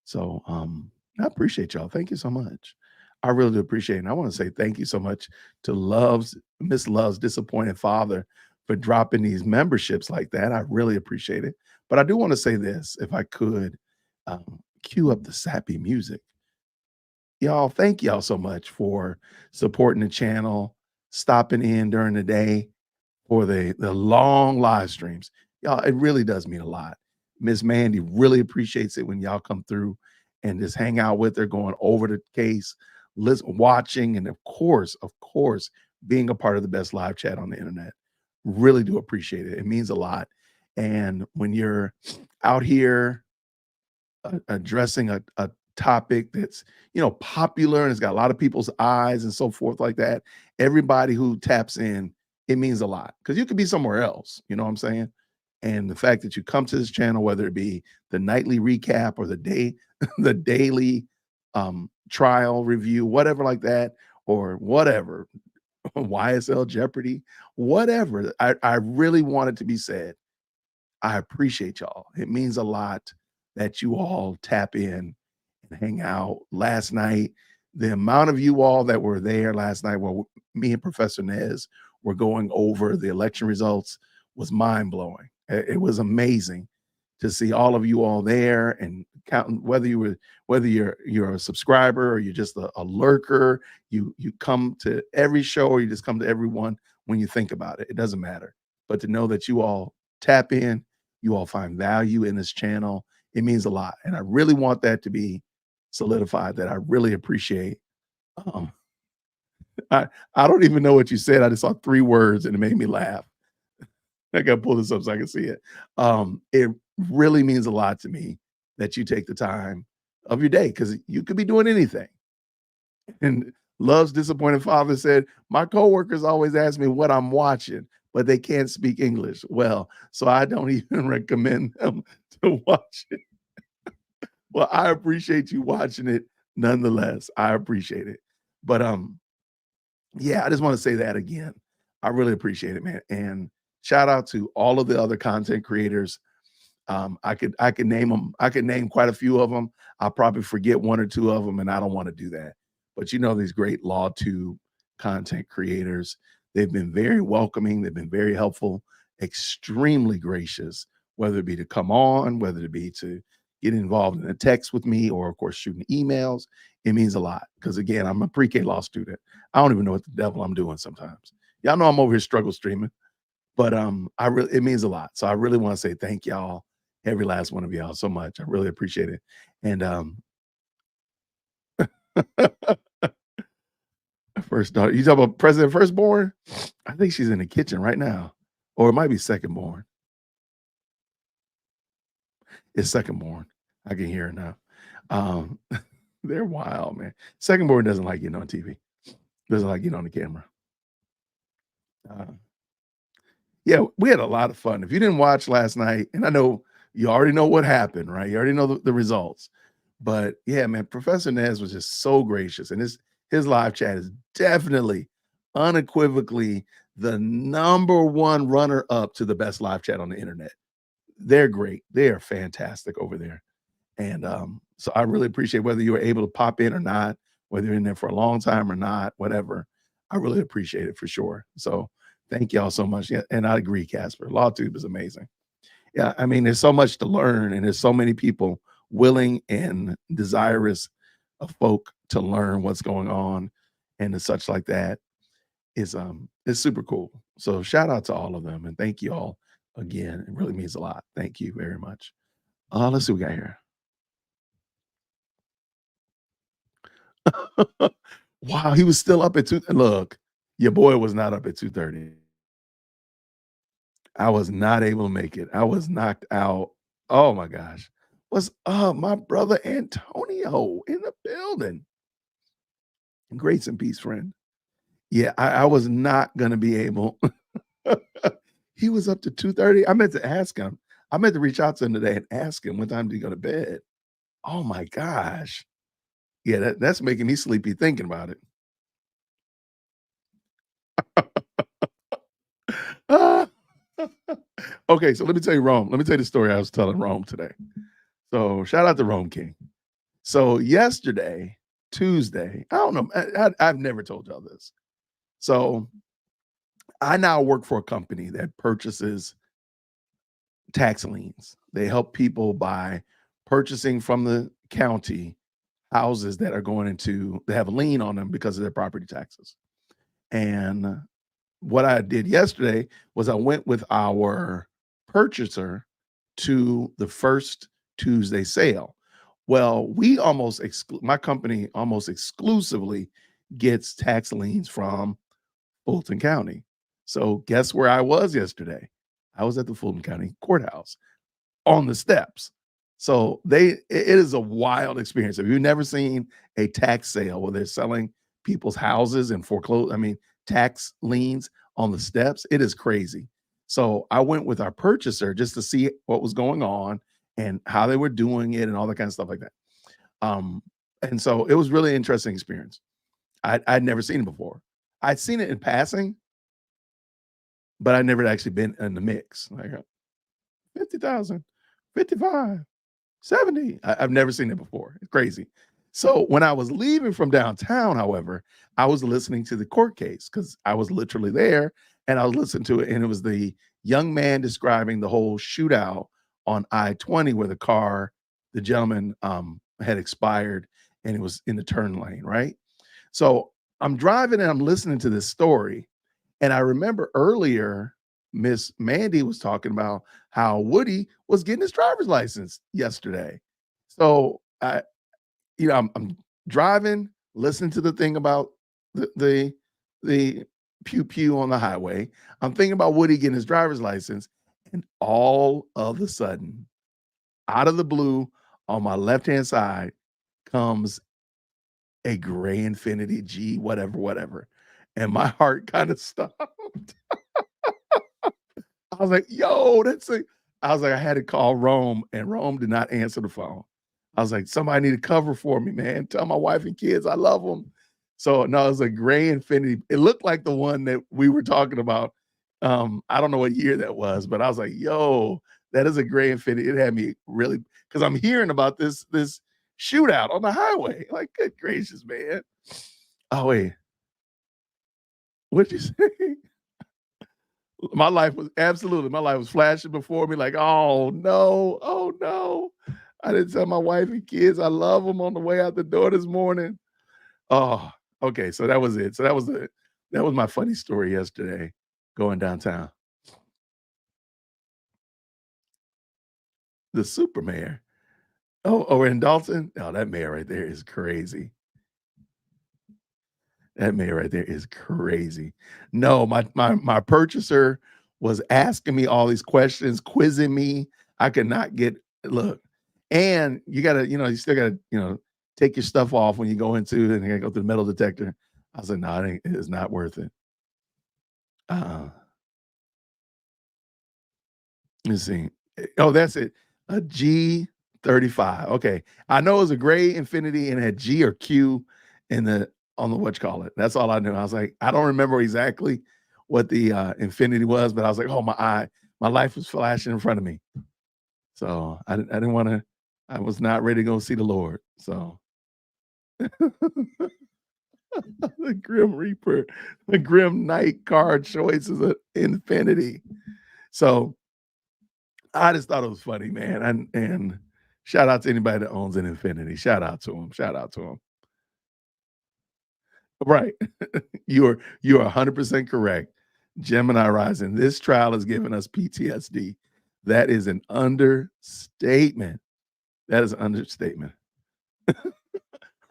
So I appreciate y'all. Thank you so much. I really do appreciate it. And I want to say thank you so much to Miss Love's Disappointed Father for dropping these memberships like that. I really appreciate it. But I do want to say this, if I could, cue up the sappy music. Y'all, thank y'all so much for supporting the channel, stopping in during the day for the long live streams. Y'all, it really does mean a lot. Miss Mandy really appreciates it when y'all come through and just hang out with her, going over the case, watching, and of course, being a part of the best live chat on the internet. Really do appreciate it. It means a lot. And when you're out here addressing a topic that's, popular and it's got a lot of people's eyes and so forth like that, everybody who taps in, it means a lot, because you could be somewhere else. You know what I'm saying? And the fact that you come to this channel, whether it be the nightly recap or the daily trial review, whatever like that, or whatever, YSL Jeopardy, whatever, I really want it to be said. I appreciate y'all. It means a lot that you all tap in and hang out. Last night, the amount of you all that were there last night, where me and Professor Nez were going over the election results, was mind-blowing. It was amazing to see all of you all there, and counting whether you're a subscriber or you're just a lurker, you come to every show or you just come to every one. When you think about it, it doesn't matter. But to know that you all tap in, you all find value in this channel, it means a lot. And I really want that to be solidified, that I really appreciate. I don't even know what you said. I just saw 3 words and it made me laugh. I got to pull this up so I can see it. It really means a lot to me that you take the time of your day, because you could be doing anything. And Love's Disappointed Father said, my coworkers always ask me what I'm watching, but they can't speak English well, so I don't even recommend them to watch it. Well, I appreciate you watching it nonetheless. I appreciate it. But yeah, I just want to say that again. I really appreciate it, man. And shout out to all of the other content creators. I could name them. I could name quite a few of them. I'll probably forget 1 or 2 of them, and I don't want to do that. But these great LawTube content creators, they've been very welcoming. They've been very helpful, extremely gracious, whether it be to come on, whether it be to get involved in a text with me, or of course shooting emails. It means a lot, because again, I'm a pre-K law student. I don't even know what the devil I'm doing sometimes. Y'all know I'm over here struggle streaming, but it means a lot. So I really want to say thank y'all, every last one of y'all, so much. I really appreciate it. And first daughter, you talk about President Firstborn? I think she's in the kitchen right now, or it might be Secondborn. It's Secondborn. I can hear her now. They're wild, man. Secondborn doesn't like getting on TV. Doesn't like getting on the camera. Yeah, we had a lot of fun. If you didn't watch last night, and I know you already know what happened, right? You already know the results. But yeah, man, Professor Nez was just so gracious. And his live chat is definitely, unequivocally, the #1 runner up to the best live chat on the internet. They're great. They are fantastic over there. And so I really appreciate whether you were able to pop in or not, whether you're in there for a long time or not, whatever. I really appreciate it for sure. So thank y'all so much. Yeah, and I agree, Casper. LawTube is amazing. Yeah, I mean, there's so much to learn, and there's so many people willing and desirous of folk to learn what's going on and such like that. It's super cool. So shout out to all of them, and thank you all again. It really means a lot. Thank you very much. Let's see what we got here. Wow, he was still up at 2. Look, your boy was not up at 2:30. I was not able to make it. I was knocked out. Oh my gosh. What's up, my brother Antonio in the building? Grace and peace, friend. Yeah, I was not gonna be able. He was up to 2:30. I meant to ask him. I meant to reach out to him today and ask him what time did he go to bed. Oh my gosh. Yeah, that's making me sleepy thinking about it. Okay, so let me tell you Rome. Let me tell you the story I was telling Rome today. So shout out to Rome King. So yesterday, Tuesday, I don't know. I've never told y'all this. So I now work for a company that purchases tax liens. They help people by purchasing from the county houses that are going into, they have a lien on them because of their property taxes. And what I did yesterday was I went with our purchaser to the first Tuesday sale. Well, we almost my company almost exclusively gets tax liens from Fulton County. So guess where I was yesterday? I was at the Fulton County Courthouse on the steps. So it is a wild experience. If you've never seen a tax sale where they're selling people's houses and foreclose, I mean, tax liens on the steps, it is crazy. So I went with our purchaser just to see what was going on and how they were doing it and all that kind of stuff like that. And so it was really interesting experience. I'd never seen it before. I'd seen it in passing, but I'd never actually been in the mix. Like 50,000, 55, 70. I've never seen it before. It's crazy. So when I was leaving from downtown, however, I was listening to the court case because I was literally there and I was listening to it. And it was the young man describing the whole shootout on I-20 where the gentleman had expired and it was in the turn lane, right? So I'm driving and I'm listening to this story. And I remember earlier, Miss Mandy was talking about how Woody was getting his driver's license yesterday. So I'm driving, listening to the thing about the pew pew on the highway. I'm thinking about Woody getting his driver's license, and all of a sudden, out of the blue, on my left-hand side comes a gray Infinity G, whatever. And my heart kind of stopped. I was like, yo, I had to call Rome, and Rome did not answer the phone. I was like, somebody need to cover for me, man. Tell my wife and kids I love them. So no, it was a gray Infinity. It looked like the one that we were talking about. I don't know what year that was, but I was like, yo, that is a gray Infinity. It had me really, because I'm hearing about this shootout on the highway. Like, good gracious, man. Oh, wait. What'd you say? My life was flashing before me like, oh no. I didn't tell my wife and kids I love them on the way out the door this morning. Oh, okay. So that was it. So that was my funny story yesterday going downtown. The super mayor. Oh, in Dalton? Oh, that mayor right there is crazy. That mayor right there is crazy. No, my purchaser was asking me all these questions, quizzing me. I could not look. And you still gotta, take your stuff off when you go into and you gotta go through the metal detector. I was like, no, it is not worth it. Let's see. Oh, that's it. A G35. Okay. I know it was a gray Infinity and it had G or Q on the whatchamacallit. That's all I knew. I was like, I don't remember exactly what the Infinity was, but I was like, oh, my life was flashing in front of me. So I didn't want to, I was not ready to go see the Lord. So the Grim Reaper, the Grim Knight card choice is an Infinity. So I just thought it was funny, man. And shout out to anybody that owns an Infinity. Shout out to them. Right. You are 100% correct. Gemini rising. This trial has given us PTSD. That is an understatement. That is an understatement.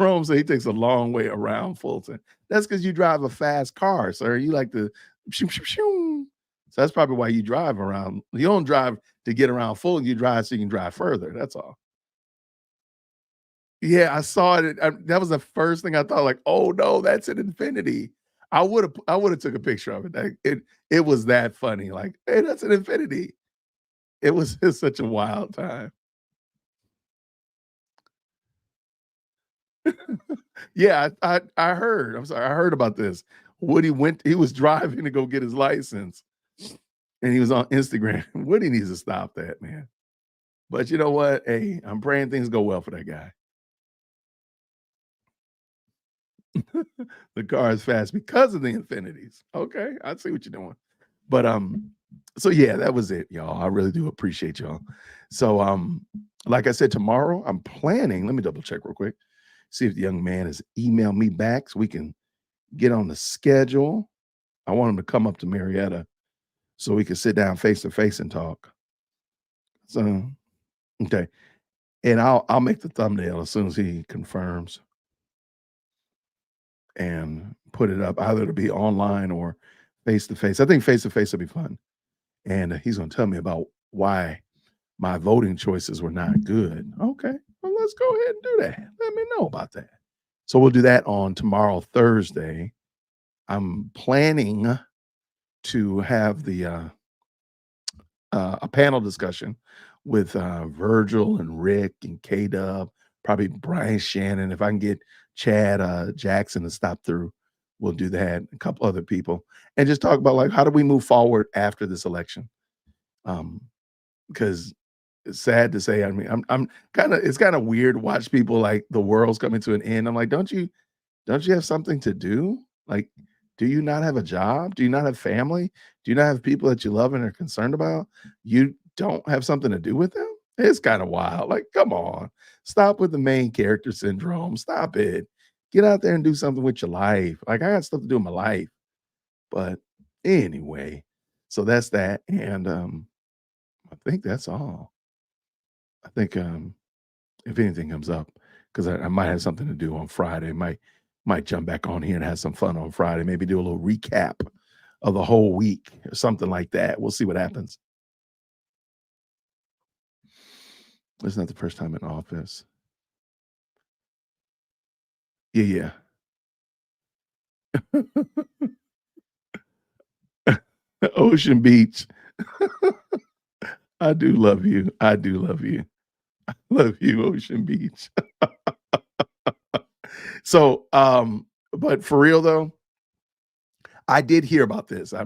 Rome said he takes a long way around Fulton. That's because you drive a fast car, sir. You like to shoom, shoom, shoom. So that's probably why you drive around. You don't drive to get around Fulton. You drive so you can drive further. That's all. Yeah, I saw it. That was the first thing I thought. Like, oh no, that's an Infinity. I would have took a picture of it. It was that funny. Like, hey, that's an Infinity. It was just such a wild time. Yeah, I heard. I'm sorry, I heard about this. Woody he was driving to go get his license, and he was on Instagram. Woody needs to stop that, man. But you know what? Hey, I'm praying things go well for that guy. The car is fast because of the Infinities. Okay, I see what you're doing. But so yeah, that was it, y'all. I really do appreciate y'all. So like I said, tomorrow I'm planning. Let me double check real quick. See if the young man has emailed me back so we can get on the schedule. I want him to come up to Marietta so we can sit down face to face and talk. So okay. And I'll make the thumbnail as soon as he confirms and put it up. Either to be online or face to face. I think face to face will be fun. And he's going to tell me about why my voting choices were not good. Okay, well, let's go ahead and do that. Let me know about that. So we'll do that on tomorrow, Thursday. I'm planning to have a panel discussion with Virgil and Rick and K-Dub, probably Brian Shannon. If I can get Chad Jackson to stop through, we'll do that. A couple other people, and just talk about like how do we move forward after this election. Because it's sad to say, I mean, I'm kind of, it's kind of weird to watch people like the world's coming to an end. I'm like, don't you have something to do? Like, do you not have a job? Do you not have family? Do you not have people that you love and are concerned about? You don't have something to do with them? It's kind of wild. Like, come on, stop with the main character syndrome. Stop it. Get out there and do something with your life. Like, I got stuff to do in my life. But anyway, so that's that. And I think that's all. I think if anything comes up, because I might have something to do on Friday, might jump back on here and have some fun on Friday, maybe do a little recap of the whole week or something like that. We'll see what happens. It's not the first time in office. Yeah. Ocean Beach. I do love you. I do love you. I love you, Ocean Beach. So, but for real though, I did hear about this. I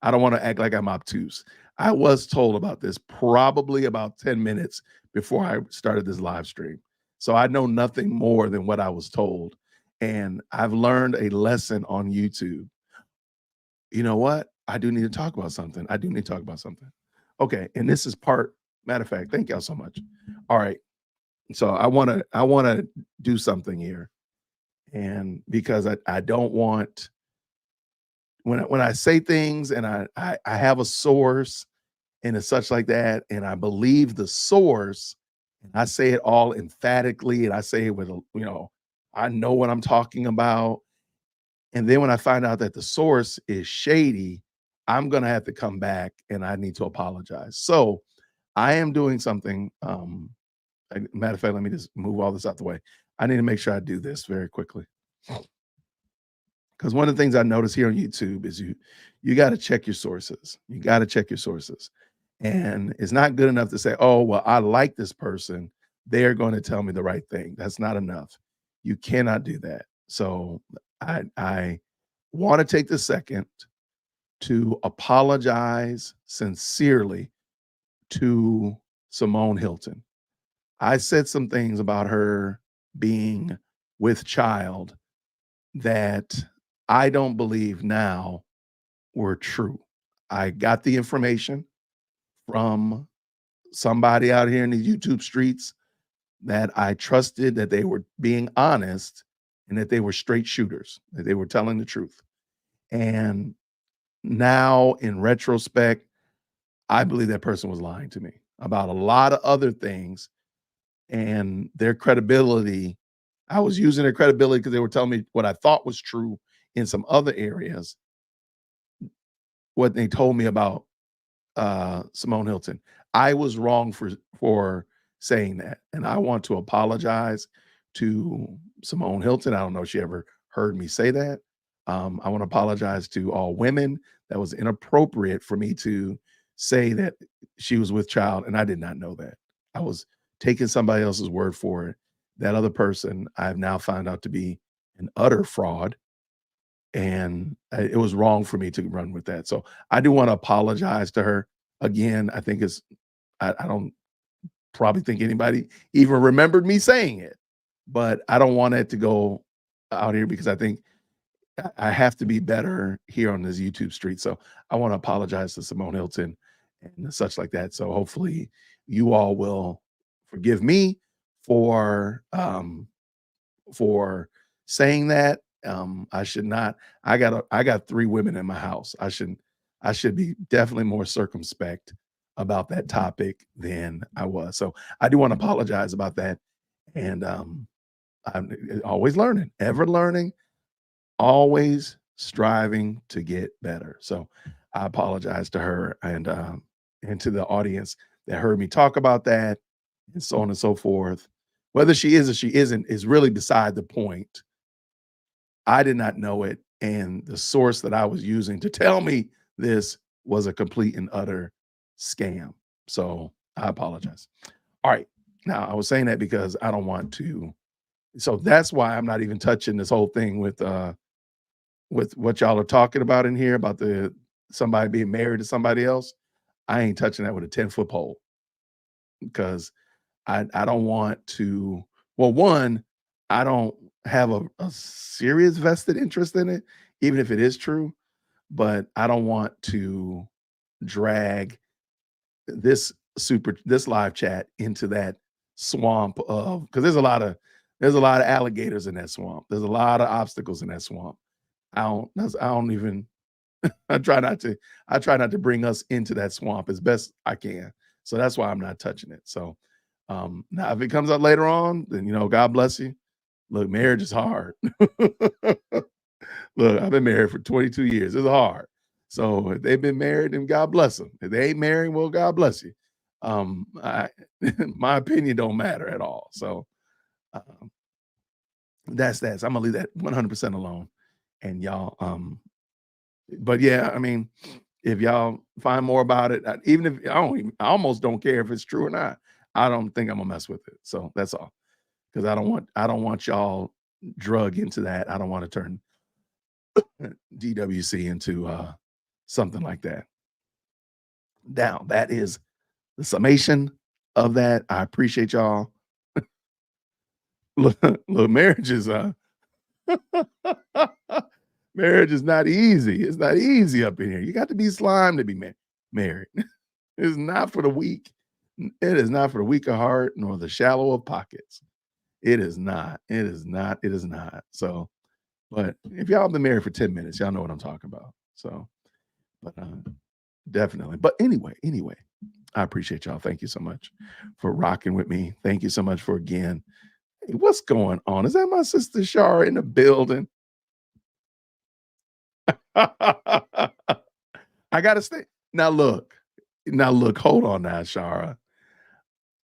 don't want to act like I'm obtuse. I was told about this probably about 10 minutes before I started this live stream. So I know nothing more than what I was told. And I've learned a lesson on YouTube. You know what? I do need to talk about something. Okay. And this is matter of fact, thank y'all so much. All right. So I want to do something here. And because I don't want, when I say things and I have a source and it's such like that, and I believe the source, and I say it all emphatically, and I say it with, I know what I'm talking about. And then when I find out that the source is shady, I'm going to have to come back and I need to apologize. So I am doing something. Matter of fact, let me just move all this out the way. I need to make sure I do this very quickly. Because one of the things I notice here on YouTube is you got to check your sources. You got to check your sources. And it's not good enough to say, oh, well, I like this person. They're going to tell me the right thing. That's not enough. You cannot do that. So I want to take the second to apologize sincerely to Simone Hilton. I said some things about her being with child that I don't believe now were true. I got the information from somebody out here in the YouTube streets that I trusted, that they were being honest and that they were straight shooters, that they were telling the truth. And now in retrospect, I believe that person was lying to me about a lot of other things, and their credibility. I was using their credibility because they were telling me what I thought was true in some other areas, what they told me about Simone Hilton. I was wrong for saying that, and I want to apologize to Simone Hilton. I don't know if she ever heard me say that. I want to apologize to all women. That was inappropriate for me to say that she was with child, and I did not know that. I was taking somebody else's word for it. That other person I've now found out to be an utter fraud, and it was wrong for me to run with that. So I do want to apologize to her again. I think I don't probably think anybody even remembered me saying it, but I don't want it to go out here because I think I have to be better here on this YouTube street. So I want to apologize to Simone Hilton and such like that. So hopefully you all will forgive me for saying that. I should not. I got 3 women in my house. I should be definitely more circumspect about that topic than I was. So I do want to apologize about that. And I'm always learning, ever learning, always striving to get better. So I apologize to her and to the audience that heard me talk about that and so on and so forth. Whether she is or she isn't is really beside the point. I did not know it, and the source that I was using to tell me this was a complete and utter scam. So I apologize. All right. Now, I was saying that because I don't want to. So that's why I'm not even touching this whole thing with what y'all are talking about in here about somebody being married to somebody else. I ain't touching that with a 10-foot pole because I don't want to. Well, one, I don't have a serious vested interest in it, even if it is true. But I don't want to drag this live chat into that swamp of, because there's a lot of alligators in that swamp. There's a lot of obstacles in that swamp. I don't even. I try not to bring us into that swamp as best I can. So that's why I'm not touching it. So now if it comes up later on, then God bless you. Look, marriage is hard. Look, I've been married for 22 years. It's hard. So if they've been married, then God bless them. If they ain't married, well, God bless you. My opinion don't matter at all. So that's that. So I'm gonna leave that 100% alone. And y'all, but yeah, I mean, if y'all find more about it, even if I almost don't care if it's true or not. I don't think I'm gonna mess with it. So that's all. Because I don't want y'all drug into that. I don't want to turn DWC into something like that. Now, that is the summation of that. I appreciate y'all. Look, marriage is marriage is not easy. It's not easy up in here. You got to be slime to be married. It's not for the weak. It is not for the weak of heart nor the shallow of pockets. It is not. It is not. It is not. So, but if y'all been married for 10 minutes, y'all know what I'm talking about. So, but definitely. But anyway, I appreciate y'all. Thank you so much for rocking with me. Thank you so much for again. Hey, what's going on? Is that my sister Shara in the building? I gotta stay. Now look, hold on now, Shara.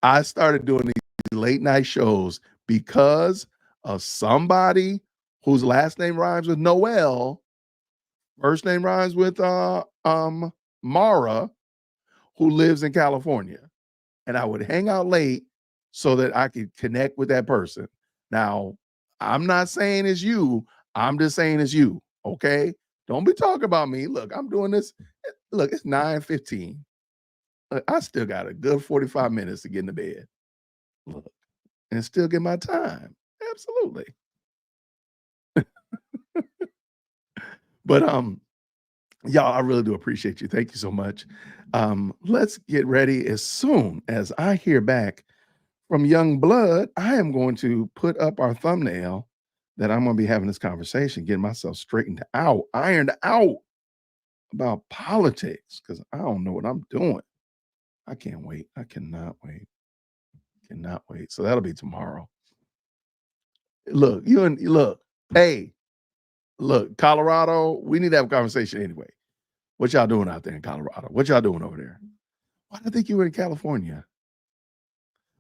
I started doing these late night shows because of somebody whose last name rhymes with Noel, first name rhymes with Mara, who lives in California. And I would hang out late so that I could connect with that person. Now, I'm not saying it's you. I'm just saying it's you. Okay. Don't be talking about me. Look, I'm doing this. Look, it's 9:15. I still got a good 45 minutes to get into bed. Look, and still get my time. Absolutely. But y'all, I really do appreciate you. Thank you so much. Let's get ready. As soon as I hear back from Young Blood, I am going to put up our thumbnail that I'm going to be having this conversation, getting myself straightened out, ironed out about politics, because I don't know what I'm doing. I can't wait. I cannot wait. Cannot wait. So that'll be tomorrow. Look, hey, look, Colorado, we need to have a conversation anyway. What y'all doing out there in Colorado? What y'all doing over there? Why did I think you were in California?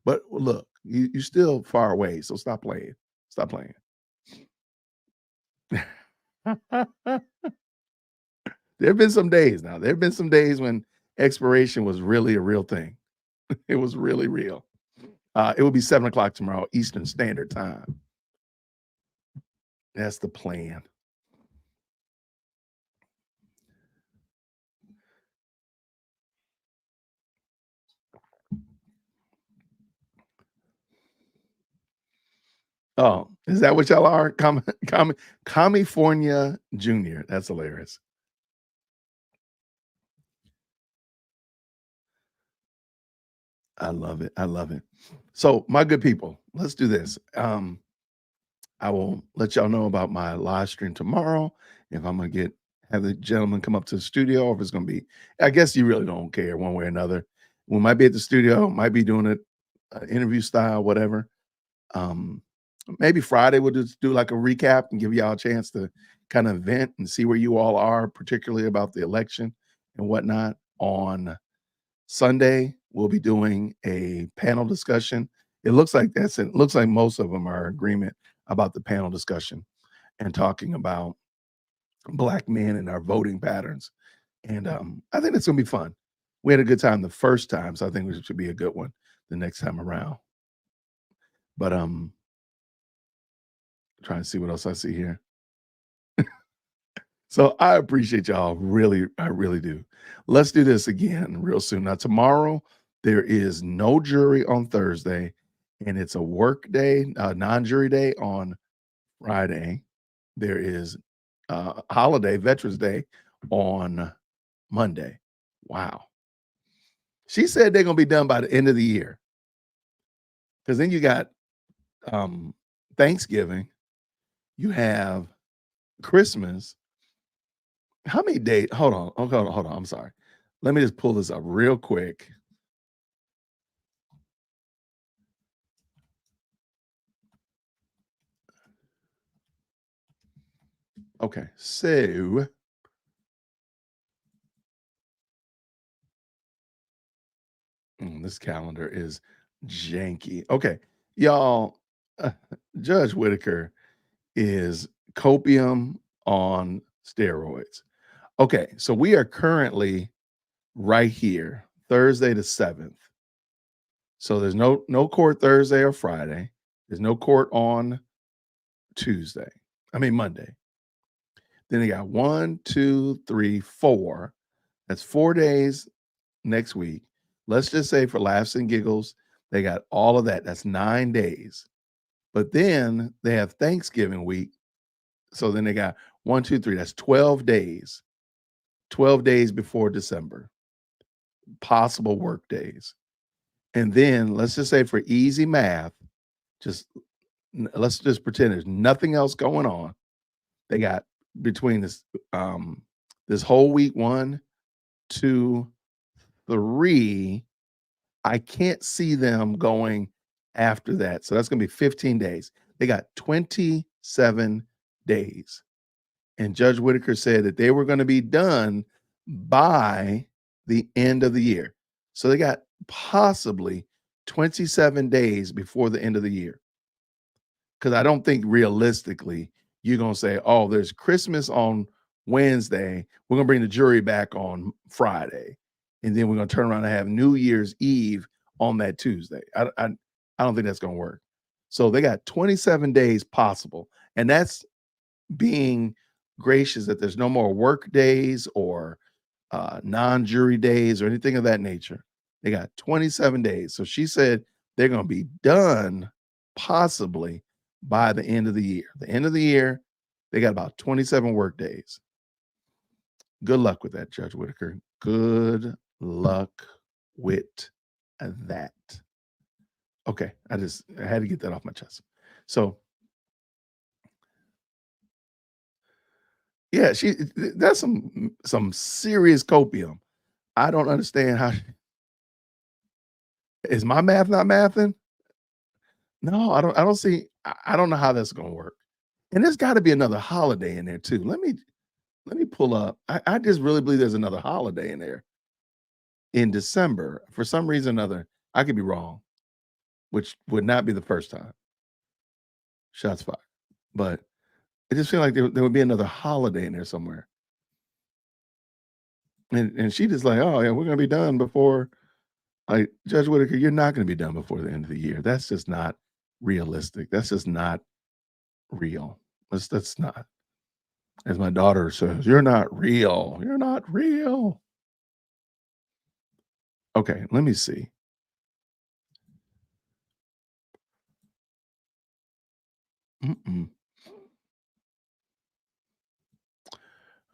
But look, you're still far away, so stop playing. Stop playing. There have been some days now. There have been some days when expiration was really a real thing. It was really real. It will be 7 o'clock tomorrow, Eastern Standard Time. That's the plan. Oh, is that what y'all are? California Junior. That's hilarious. I love it. I love it. So, my good people, let's do this. I will let y'all know about my live stream tomorrow. If I'm gonna have the gentleman come up to the studio, or if it's gonna be, I guess you really don't care one way or another. We might be at the studio, might be doing it interview style, whatever. Maybe Friday we'll just do like a recap and give y'all a chance to kind of vent and see where you all are, particularly about the election and whatnot. On Sunday, we'll be doing a panel discussion. It looks like it looks like most of them are in agreement about the panel discussion and talking about Black men and our voting patterns. And I think it's gonna be fun. We had a good time the first time, so I think it should be a good one the next time around. But trying to see what else I see here. So I appreciate y'all. Really, I really do. Let's do this again real soon. Now, tomorrow, there is no jury on Thursday, and it's a work day, non-jury day on Friday. There is holiday, Veterans Day on Monday. Wow. She said they're going to be done by the end of the year. Because then you got Thanksgiving. You have Christmas. How many days? Hold on. I'm sorry. Let me just pull this up real quick. Okay, so this calendar is janky. Okay, y'all, Judge Whitaker is copium on steroids. Okay, so we are currently right here, Thursday the 7th. So there's no court Thursday or Friday. There's no court on Monday. Then they got 1, 2, 3, 4. That's 4 days next week. Let's just say for laughs and giggles, they got all of that. That's 9 days. But then they have Thanksgiving week. So then they got 1, 2, 3. That's 12 days. 12 days before December. Possible work days. And then let's just say for easy math, let's just pretend there's nothing else going on. They got between this whole week, 1, 2, 3. I can't see them going after that. So that's going to be 15 days. They got 27 days. And Judge Whitaker said that they were going to be done by the end of the year. So they got possibly 27 days before the end of the year. Because I don't think realistically you're going to say, oh, there's Christmas on Wednesday. We're going to bring the jury back on Friday. And then we're going to turn around and have New Year's Eve on that Tuesday. I don't think that's going to work. So they got 27 days possible. And that's being gracious that there's no more work days or non-jury days or anything of that nature. They got 27 days. So she said they're going to be done possibly by the end of the year. The end of the year, they got about 27 work days. Good luck with that, Judge Whitaker. Good luck with that. Okay, I had to get that off my chest. So, yeah, that's some serious copium. I don't understand how Is my math not mathing? No, I don't see. I don't know how that's gonna work. And there's got to be another holiday in there too. Let me pull up. I just really believe there's another holiday in there in December. For some reason or another, I could be wrong, which would not be the first time. Shots fired. But I just feel like there would be another holiday in there somewhere. And she just like, oh yeah, we're gonna be done before. Like, Judge Whitaker, you're not gonna be done before the end of the year. That's just not realistic. That's just not real. That's not. As my daughter says, you're not real. You're not real. Okay, let me see.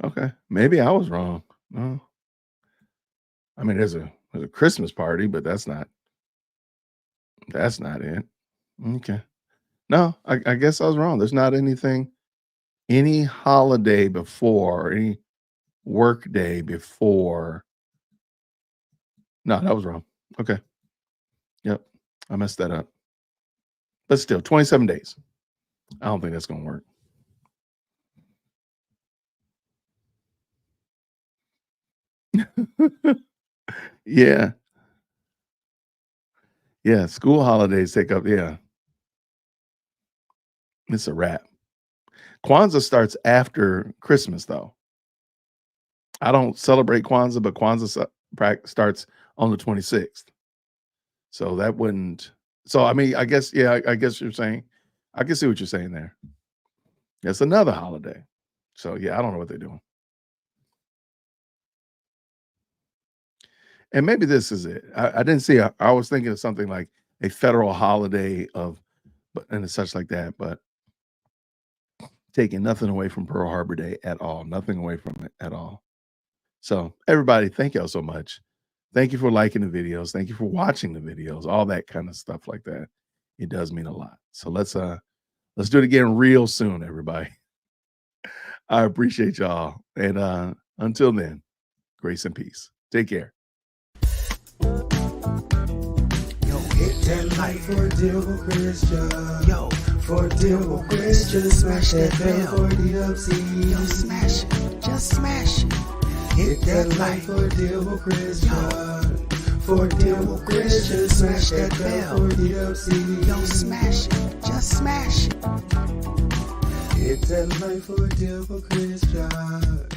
Okay, maybe I was wrong. No, I mean there's a Christmas party, but that's not it. Okay, no, I guess I was wrong. There's not any holiday before, any work day before. No, that was wrong. Okay, yep, I messed that up. But still, 27 days. I don't think that's gonna work. Yeah. Yeah, school holidays take up, yeah. It's a wrap. Kwanzaa starts after Christmas, though. I don't celebrate Kwanzaa, but Kwanzaa starts on the 26th. So that wouldn't. So I mean, I guess, yeah, I guess you're saying, I can see what you're saying there. It's another holiday. So yeah, I don't know what they're doing. And maybe this is it. I didn't see. I was thinking of something like a federal holiday and such like that, but taking nothing away from Pearl Harbor Day at all. Nothing away from it at all. So everybody, thank y'all so much. Thank you for liking the videos. Thank you for watching the videos. All that kind of stuff like that. It does mean a lot. So let's do it again real soon, everybody. I appreciate y'all. And until then, grace and peace. Take care. Hit that like for deal with Christian. Yo, for deal with Christian. Smash that bell for DWC. Yo, smash it. Just smash it. Hit that like for deal with Christian. For deal with Christian. Smash that bell for DWC. Yo, smash it. Just smash it. Hit that like for deal with Christian.